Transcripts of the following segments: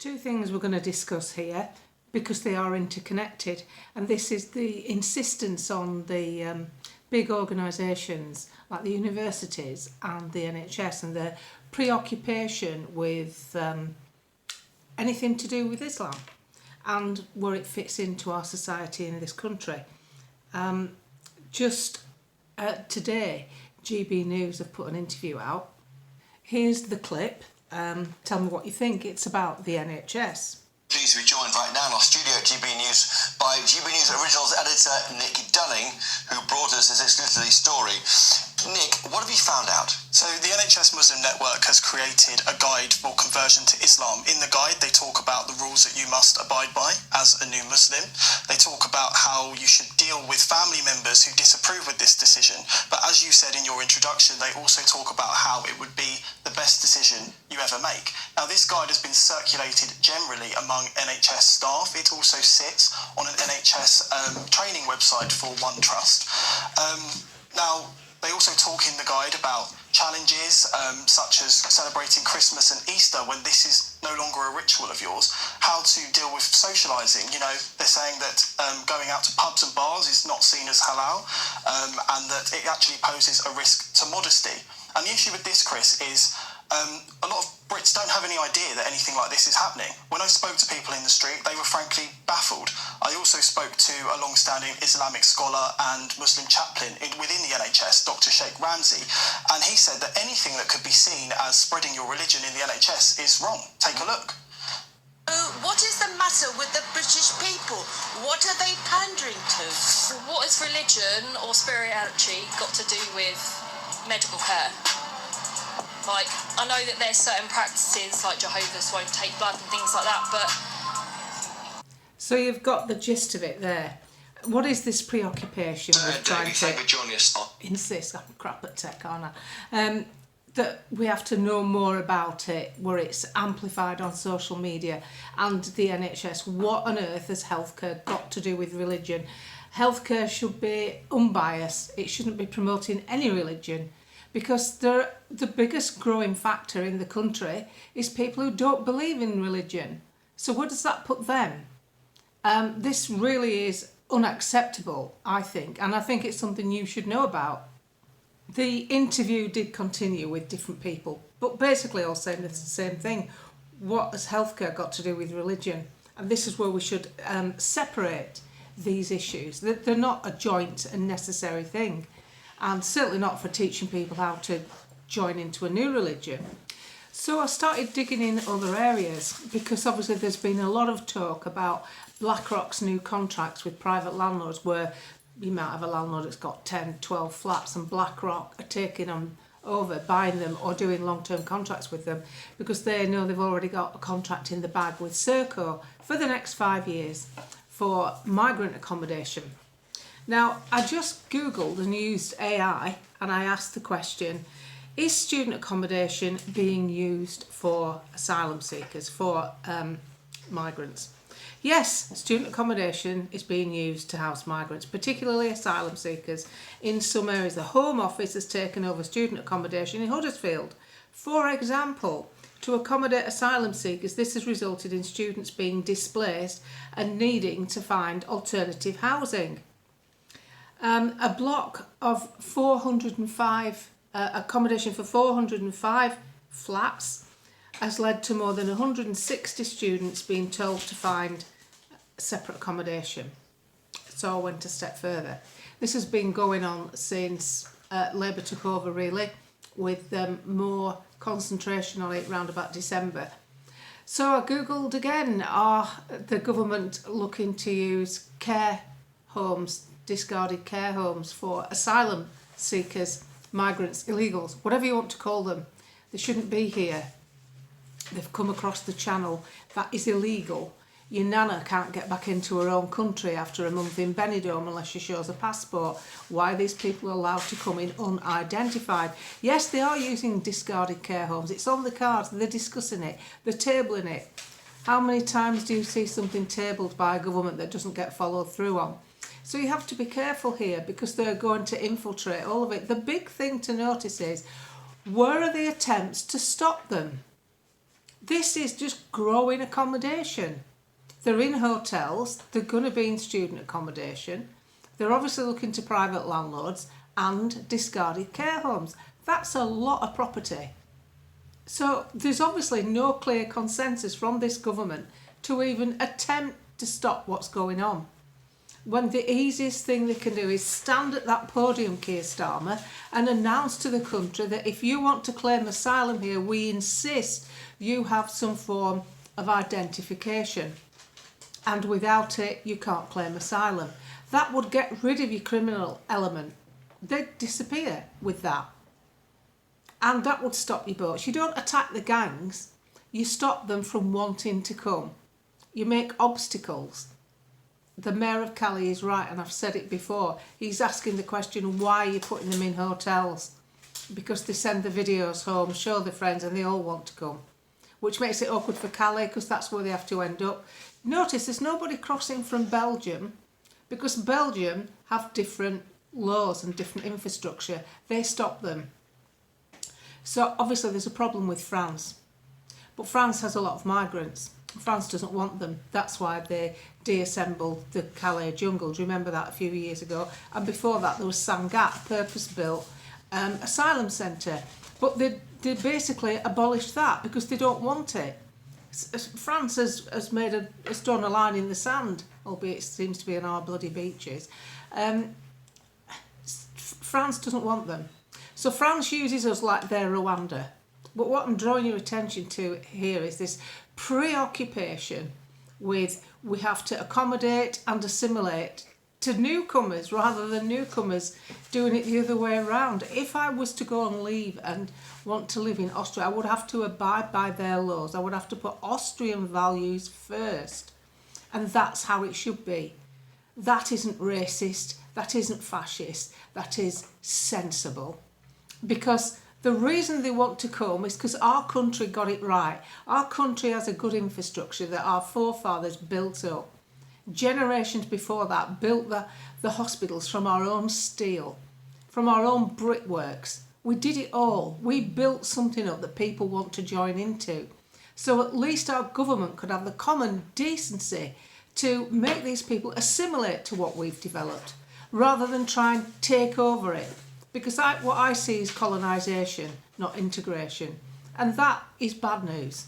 Two things we're going to discuss here because they are interconnected, and this is the insistence on the big organisations like the universities and the NHS and the preoccupation with anything to do with Islam and where it fits into our society in this country. Today, GB News have put an interview out. Here's the clip. Tell me what you think. It's about the NHS. Pleased to be joined right now in our studio at GB News by GB News Originals editor Nick Dunning, who brought us this exclusively story. Nick, what have you found out? So the NHS Muslim Network has created a guide for conversion to Islam. In the guide, they talk about the rules that you must abide by as a new Muslim. They talk about how you should deal with family members who disapprove with this decision. But as you said in your introduction, they also talk about how it would be the best decision you ever make. Now, this guide has been circulated generally among NHS staff. It also sits on an NHS training website for One Trust. Now, they also talk in the guide about challenges such as celebrating Christmas and Easter when this is no longer a ritual of yours, how to deal with socialising. You know, they're saying that going out to pubs and bars is not seen as halal and that it actually poses a risk to modesty. And the issue with this, Chris, is a lot of Brits don't have any idea that anything like this is happening. When I spoke to people in the street, they were frankly baffled. I also spoke to a long-standing Islamic scholar and Muslim chaplain within the NHS, Dr. Sheikh Ramsey, and he said that anything that could be seen as spreading your religion in the NHS is wrong. Take a look. What is the matter with the British people? What are they pandering to? What has religion or spirituality got to do with medical care? Like, I know that there's certain practices like Jehovah's won't take blood and things like that, but... So you've got the gist of it there. What is this preoccupation with trying to insist, I'm crap at tech, aren't I? That we have to know more about it, where it's amplified on social media and the NHS. What on earth has healthcare got to do with religion? Healthcare should be unbiased. It shouldn't be promoting any religion, because the biggest growing factor in the country is people who don't believe in religion. So where does that put them? This really is unacceptable, I think, and I think it's something you should know about. The interview did continue with different people, but basically all saying the same thing. What has healthcare got to do with religion? And this is where we should separate these issues. They're not a joint and necessary thing, and certainly not for teaching people how to join into a new religion. So I started digging in other areas, because obviously there's been a lot of talk about BlackRock's new contracts with private landlords, where you might have a landlord that's got 10, 12 flats and BlackRock are taking them over, buying them or doing long-term contracts with them because they know they've already got a contract in the bag with Serco for the next 5 years for migrant accommodation. Now, I just Googled and used AI and I asked the question, is student accommodation being used for asylum seekers, for migrants? Yes, student accommodation is being used to house migrants, particularly asylum seekers. In some areas, the Home Office has taken over student accommodation in Huddersfield. For example, to accommodate asylum seekers, this has resulted in students being displaced and needing to find alternative housing. A block of 405 accommodation for 405 flats has led to more than 160 students being told to find separate accommodation. So I went a step further. This has been going on since Labour took over, really, with more concentration on it round about December. So I Googled again, are the government looking to use care homes, discarded care homes for asylum seekers, migrants, illegals, whatever you want to call them? They shouldn't be here. They've come across the channel. That is illegal. Your nana can't get back into her own country after a month in Benidorm unless she shows a passport. Why are these people allowed to come in unidentified? Yes, they are using discarded care homes. It's on the cards. They're discussing it. They're tabling it. How many times do you see something tabled by a government that doesn't get followed through on? So you have to be careful here because they're going to infiltrate all of it. The big thing to notice is, where are the attempts to stop them? This is just growing accommodation. They're in hotels, they're going to be in student accommodation, they're obviously looking to private landlords and discarded care homes. That's a lot of property. So there's obviously no clear consensus from this government to even attempt to stop what's going on. When the easiest thing they can do is stand at that podium, Keir Starmer, and announce to the country that if you want to claim asylum here, we insist you have some form of identification. And without it, you can't claim asylum. That would get rid of your criminal element. They'd disappear with that. And that would stop your boats. You don't attack the gangs, you stop them from wanting to come. You make obstacles. The Mayor of Calais is right, and I've said it before. He's asking the question, why are you putting them in hotels? Because they send the videos home, show their friends, and they all want to come. Which makes it awkward for Calais, because that's where they have to end up. Notice there's nobody crossing from Belgium, because Belgium have different laws and different infrastructure. They stop them. So obviously there's a problem with France. But France has a lot of migrants. France doesn't want them. That's why they deassembled the Calais jungle. Do you remember that a few years ago? And before that there was Sangatte, purpose-built asylum centre. But they basically abolished that because they don't want it. France has drawn a line in the sand, albeit it seems to be on our bloody beaches. France doesn't want them. So France uses us like they're Rwanda. But what I'm drawing your attention to here is this preoccupation with we have to accommodate and assimilate to newcomers rather than newcomers doing it the other way around. If I was to go and leave and want to live in Austria, I would have to abide by their laws. I would have to put Austrian values first. And that's how it should be. That isn't racist, that isn't fascist, that is sensible. Because the reason they want to come is because our country got it right. Our country has a good infrastructure that our forefathers built up. Generations before that built the hospitals from our own steel, from our own brickworks. We did it all. We built something up that people want to join into. So at least our government could have the common decency to make these people assimilate to what we've developed rather than try and take over it. Because what I see is colonisation, not integration. And that is bad news.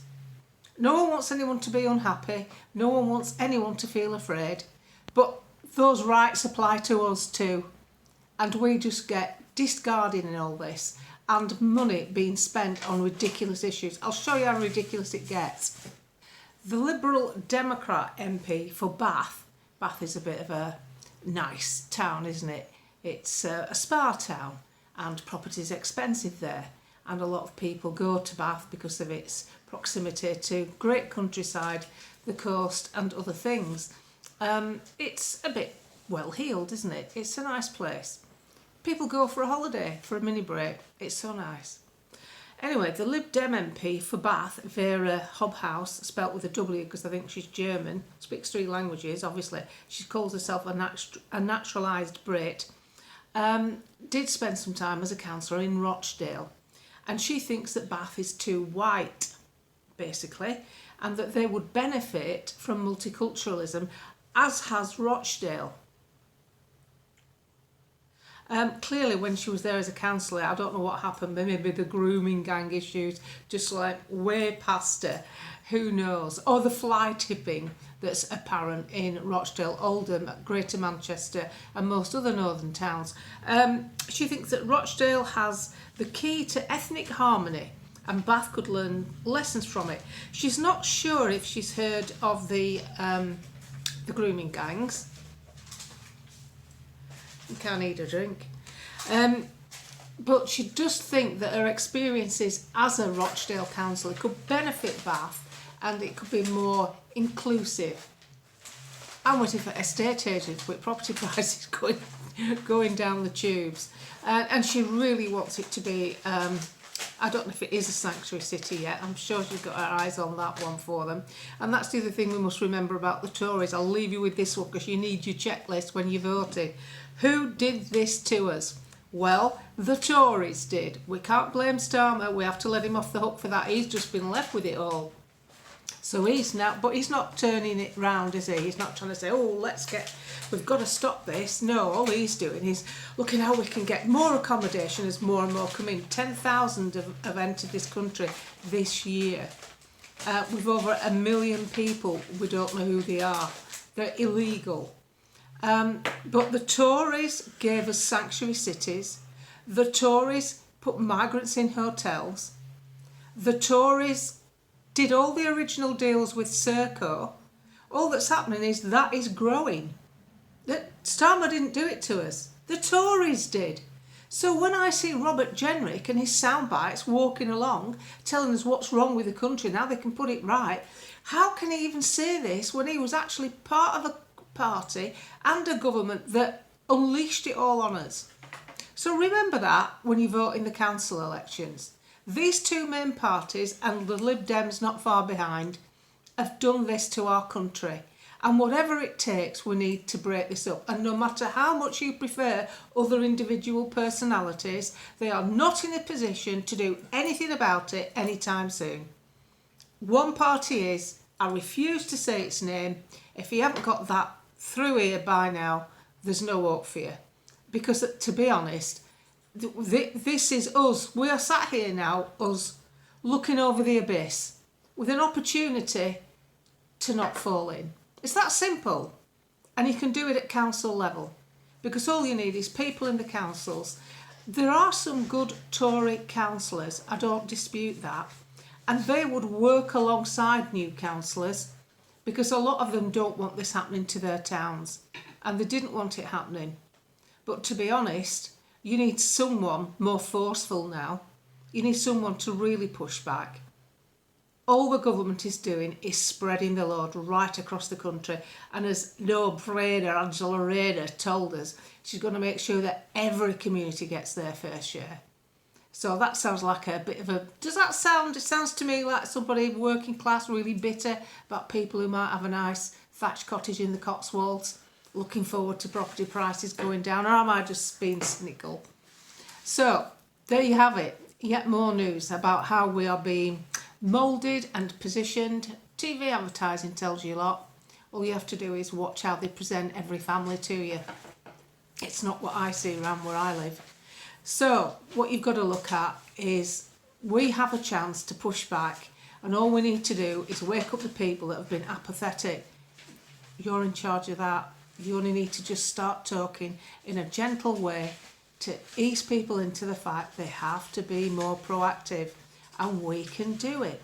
No one wants anyone to be unhappy. No one wants anyone to feel afraid. But those rights apply to us too. And we just get discarded in all this and money being spent on ridiculous issues. I'll show you how ridiculous it gets. The Liberal Democrat MP for Bath. Bath is a bit of a nice town, isn't it? It's a spa town and property's expensive there. And a lot of people go to Bath because of its proximity to great countryside, the coast and other things. It's a bit well heeled, isn't it? It's a nice place. People go for a holiday, for a mini break. It's so nice. Anyway, the Lib Dem MP for Bath, Vera Hobhouse, spelt with a W because I think she's German, speaks 3 languages, obviously. She calls herself a naturalised Brit. Did spend some time as a councillor in Rochdale. And she thinks that Bath is too white, basically, and that they would benefit from multiculturalism, as has Rochdale. Clearly, when she was there as a councillor, I don't know what happened, maybe the grooming gang issues just like way past her, who knows, or the fly tipping that's apparent in Rochdale, Oldham, Greater Manchester and most other northern towns. She thinks that Rochdale has the key to ethnic harmony and Bath could learn lessons from it. She's not sure if she's heard of the grooming gangs. You can't eat a drink. But she does think that her experiences as a Rochdale councillor could benefit Bath and it could be more inclusive. I'm waiting for estate agents with property prices going down the tubes. And she really wants it to be, I don't know if it is a sanctuary city yet. I'm sure she's got her eyes on that one for them. And that's the other thing we must remember about the Tories. I'll leave you with this one because you need your checklist when you're voting. Who did this to us? Well, the Tories did. We can't blame Starmer. We have to let him off the hook for that. He's just been left with it all. So he's not turning it round, is he? He's not trying to say, oh, we've got to stop this. No, all he's doing is looking how we can get more accommodation as more and more come in. 10,000 have entered this country this year. With over 1 million people, we don't know who they are. They're illegal. But the Tories gave us sanctuary cities. The Tories put migrants in hotels. The Tories did all the original deals with Serco. All that's happening is that is growing. Starmer didn't do it to us. The Tories did. So when I see Robert Jenrick and his sound bites walking along, telling us what's wrong with the country and how they can put it right, how can he even say this when he was actually part of a party and a government that unleashed it all on us? So remember that when you vote in the council elections. These two main parties and the Lib Dems not far behind have done this to our country. And whatever it takes, we need to break this up. And no matter how much you prefer other individual personalities, they are not in a position to do anything about it anytime soon. One party is, I refuse to say its name. If you haven't got that through here by now, there's no hope for you. Because to be honest, this is us. We are sat here now, us, looking over the abyss with an opportunity to not fall in. It's that simple. And you can do it at council level. Because all you need is people in the councils. There are some good Tory councillors, I don't dispute that. And they would work alongside new councillors because a lot of them don't want this happening to their towns. And they didn't want it happening. But to be honest, you need someone more forceful now. You need someone to really push back. All the government is doing is spreading the load right across the country. And as no-brainer Angela Rayner told us, she's going to make sure that every community gets their fair share. So that sounds like a bit of a... Does that sound... It sounds to me like somebody working class, really bitter about people who might have a nice thatched cottage in the Cotswolds, looking forward to property prices going down, or am I just being cynical? So, there you have it. Yet more news about how we are being moulded and positioned. TV advertising tells you a lot. All you have to do is watch how they present every family to you. It's not what I see around where I live. So, what you've got to look at is we have a chance to push back, and all we need to do is wake up the people that have been apathetic. You're in charge of that. You only need to just start talking in a gentle way to ease people into the fact they have to be more proactive, and we can do it.